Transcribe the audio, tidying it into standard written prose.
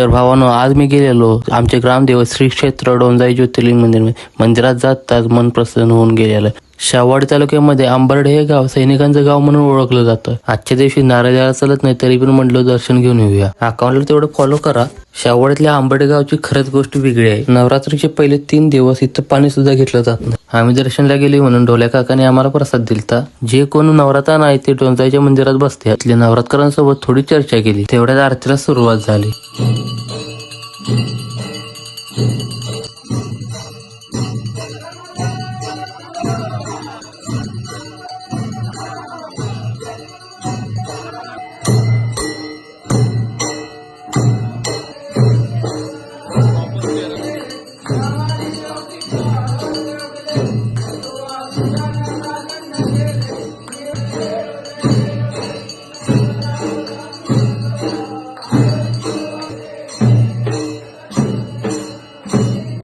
तर भावानो, आज मी गेलेलो आमचे ग्रामदेव श्री क्षेत्र डोंजाई ज्योतिर्लिंग मंदिरात जाताच मन प्रसन्न होऊन गेलेलं. शाहवाडी तालुक्यामध्ये आंबर्डे हे गाव सैनिकांचं गाव म्हणून ओळखलं जातं. आजच्या दिवशी नारळ चालत नाही तरी पण म्हटलं दर्शन घेऊन येऊया. अकाउंटला तेवढं फॉलो करा. शाहवाडीतल्या आंबर्डे गावची खरंच गोष्ट वेगळी आहे. नवरात्रीचे पहिले 3 दिवस इथं पाणी सुद्धा घेतलं जात नाही. आम्ही दर्शनला गेली म्हणून ढोल्या काकाने आम्हाला प्रसाद दिलता. जे कोण नवरात्र नाही ते डोंजाईच्या मंदिरात बसते. तिथल्या नवरात्रकारांसोबत थोडी चर्चा केली. तेवढ्याच आरतीला सुरुवात झाली.